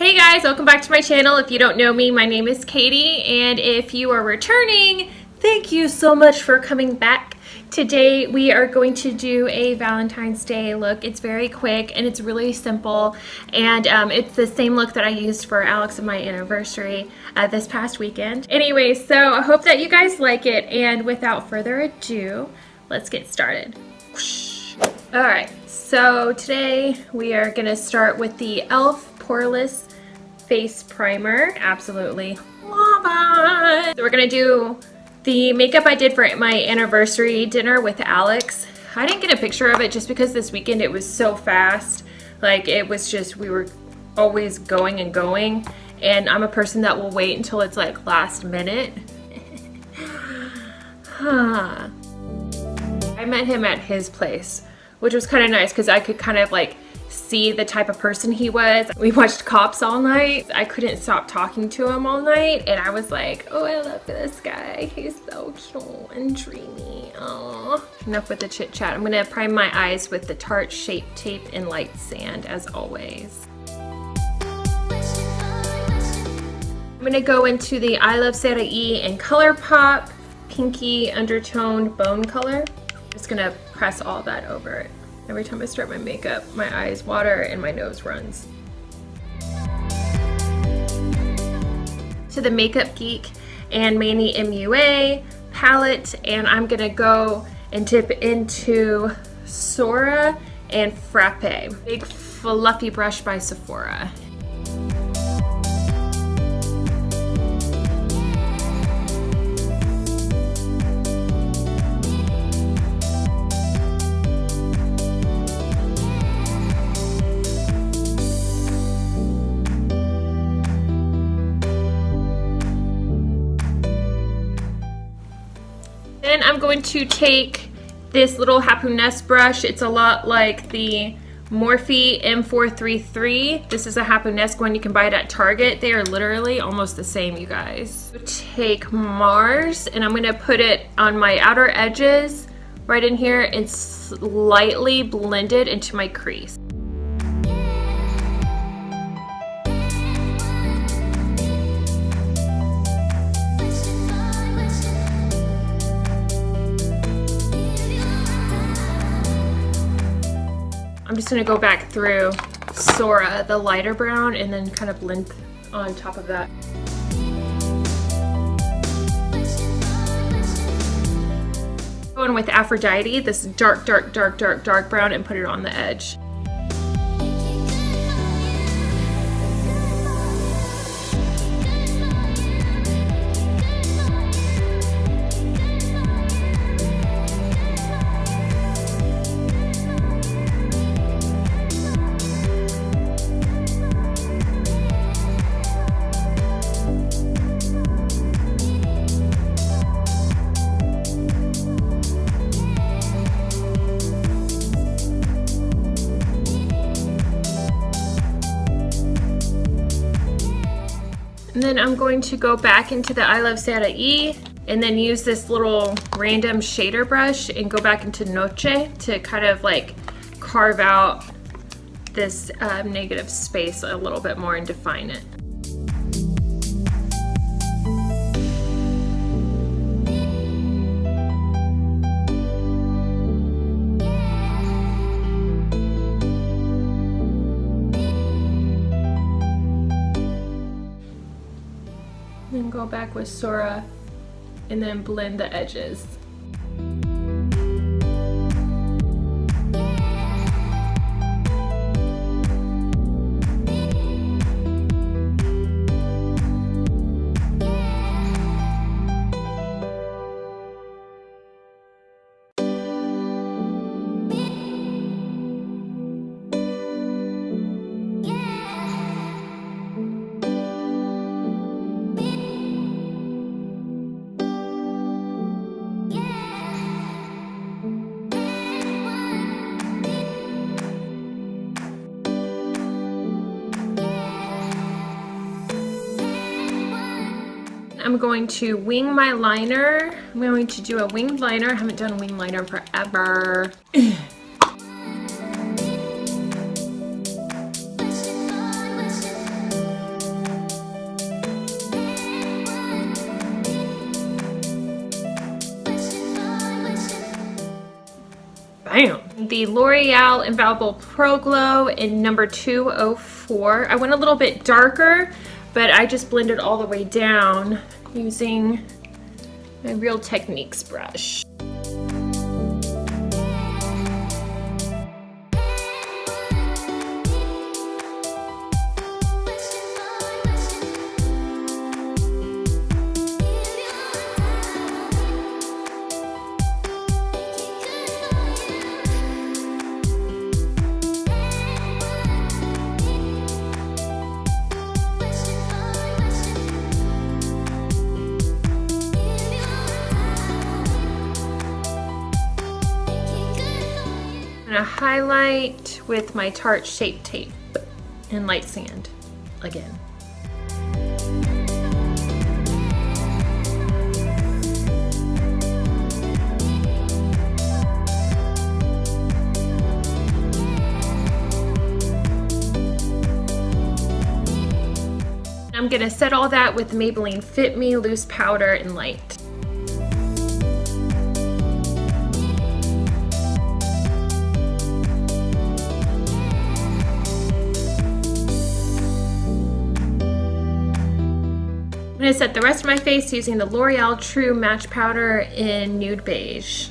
Hey guys, welcome back to my channel. If you don't know me, my name is Katie, and if you are returning, thank you so much for coming back. Today we are going to do a Valentine's Day look. It's very quick and it's really simple, and it's the same look that I used for Alex and my anniversary this past weekend. Anyway, so I hope that you guys like it, and without further ado, let's get started. Alright, so today we are going to start with the e.l.f. Poreless Face Primer. Absolutely love it! So we're going to do the makeup I did for my anniversary dinner with Alex. I didn't get a picture of it just because this weekend it was so fast. Like, it was just, we were always going and going, and I'm a person that will wait until it's like last minute. I met him at his place, which was kind of nice because I could kind of like see the type of person he was. We watched Cops all night. I couldn't stop talking to him all night, and I was like, oh, I love this guy. He's so cute and dreamy. Aww. Enough with the chit chat. I'm gonna prime my eyes with the Tarte Shape Tape in Light Sand as always. I'm gonna go into the iiluvsarahii in Colourpop Pinky Undertone Bone Color. I'm just gonna press all that over it. Every time I start my makeup, my eyes water and my nose runs. To the Makeup Geek and mannymua palette, and I'm gonna go and dip into Sora and Frappe. Big fluffy brush by Sephora. Then I'm going to take this little Happiness brush. It's a lot like the Morphe M433. This is a Happiness one. You can buy it at Target. They are literally almost the same, you guys. Take Mars, and I'm going to put it on my outer edges right in here and slightly blend it into my crease. I'm just going to go back through Sora, the lighter brown, and then kind of blend on top of that. Going with Aphrodite, this dark brown, and put it on the edge. And then I'm going to go back into the iiluvsarahii and then use this little random shader brush and go back into Noche to kind of like carve out this negative space a little bit more and define it. Then go back with Sora and then blend the edges. I'm going to wing my liner. I'm going to do a winged liner. I haven't done a winged liner forever. Bam! The L'Oreal Infallible Pro Glow in number 204. I went a little bit darker, but I just blended all the way down using my Real Techniques brush. A highlight with my Tarte Shape Tape and light sand again. I'm gonna set all that with Maybelline Fit Me loose powder and light. I'm going to set the rest of my face using the L'Oreal True Match Powder in Nude Beige.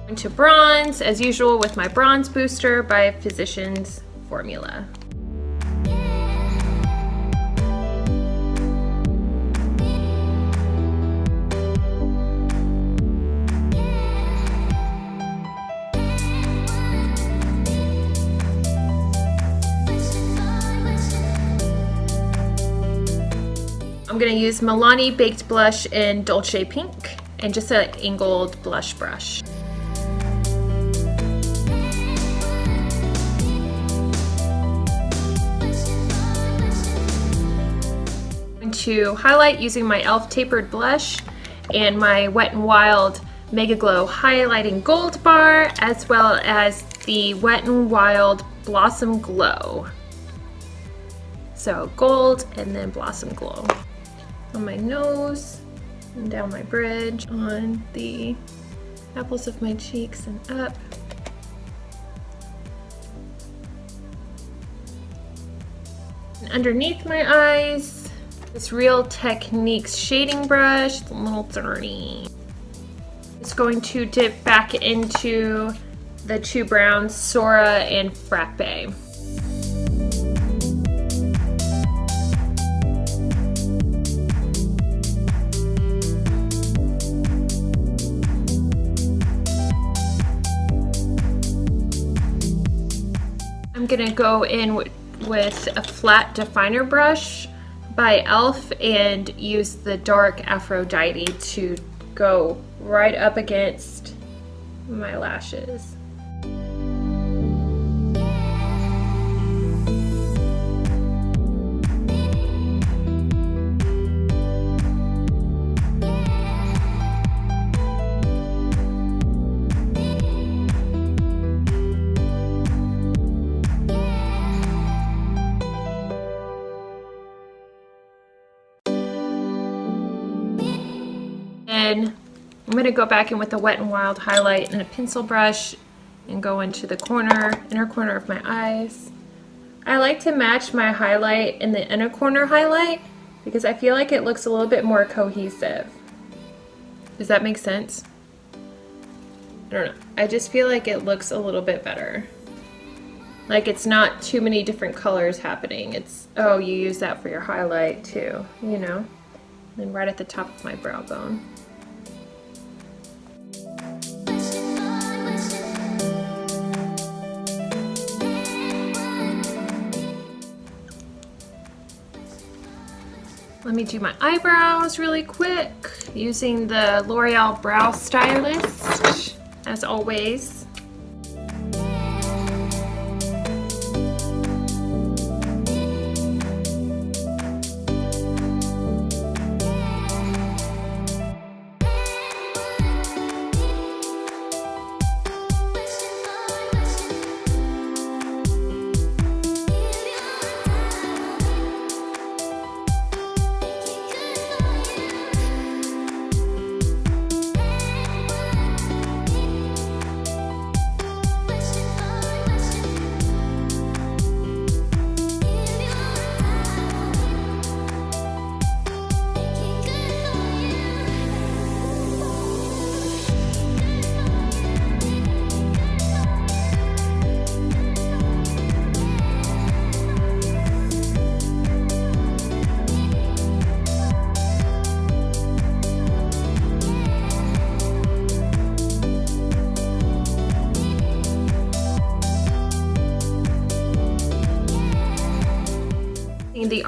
Going to bronze, as usual, with my Bronze Booster by Physicians Formula. I'm going to use Milani Baked Blush in Dolce Pink and just an angled blush brush. I'm going to highlight using my e.l.f. Tapered Blush and my Wet n Wild Mega Glow Highlighting Gold Bar, as well as the Wet n Wild Blossom Glow. So gold and then Blossom Glow. On my nose and down my bridge, on the apples of my cheeks and up. And underneath my eyes, this Real Techniques shading brush, it's a little dirty. It's going to dip back into the two browns, Sora and Frappe. I'm gonna go in with a flat definer brush by e.l.f. and use the dark Aphrodite to go right up against my lashes. And I'm going to go back in with the Wet n Wild highlight and a pencil brush and go into the inner corner of my eyes. I like to match my highlight in the inner corner highlight because I feel like it looks a little bit more cohesive. Does that make sense? I don't know. I just feel like it looks a little bit better. Like it's not too many different colors happening. It's, oh, you use that for your highlight too, you know? And then right at the top of my brow bone. Let me do my eyebrows really quick using the L'Oreal Brow Stylist, as always.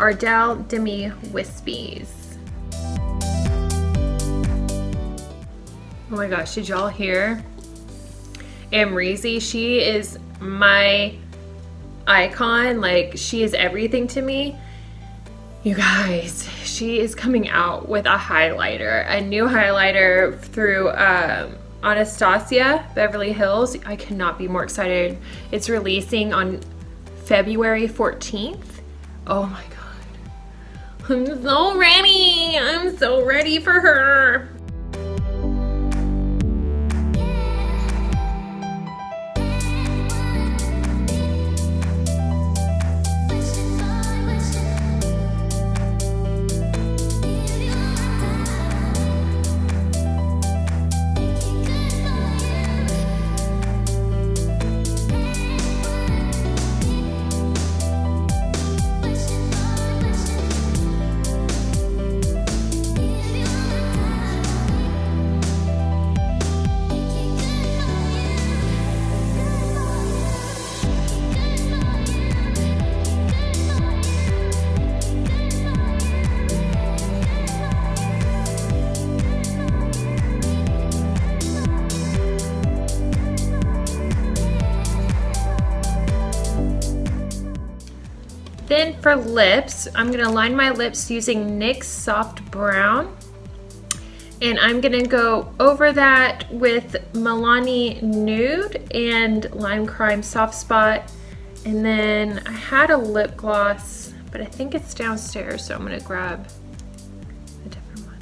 Ardell Demi Wispies. Oh my gosh, did y'all hear Amrezy? She is my icon. Like, she is everything to me. You guys, she is coming out with a highlighter, a new highlighter through Anastasia Beverly Hills. I cannot be more excited. It's releasing on February 14th. Oh my God. I'm so ready. I'm so ready for her. Then for lips, I'm gonna line my lips using NYX Soft Brown. And I'm gonna go over that with Milani Nude and LIMECRIME Soft Spot. And then I had a lip gloss, but I think it's downstairs, so I'm gonna grab a different one.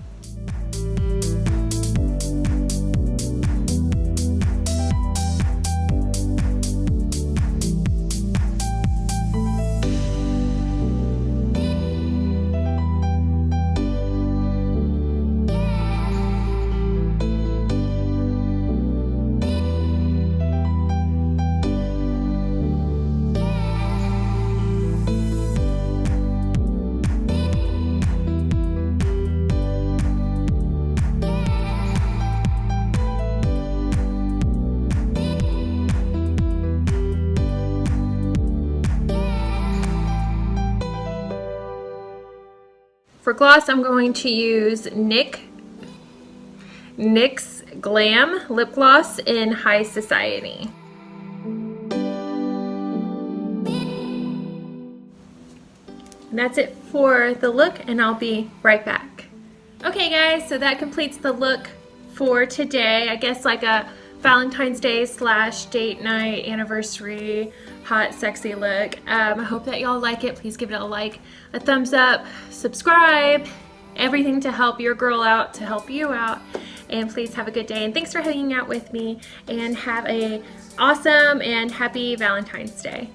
For gloss, I'm going to use NYX Glam Lip Gloss in High Society. And that's it for the look, and I'll be right back. Okay guys, so that completes the look for today. I guess like a Valentine's Day / date night, anniversary, hot, sexy look. I hope that y'all like it. Please give it a like, a thumbs up, subscribe, everything to help your girl out, to help you out. And please have a good day. And thanks for hanging out with me, and have a awesome and happy Valentine's Day.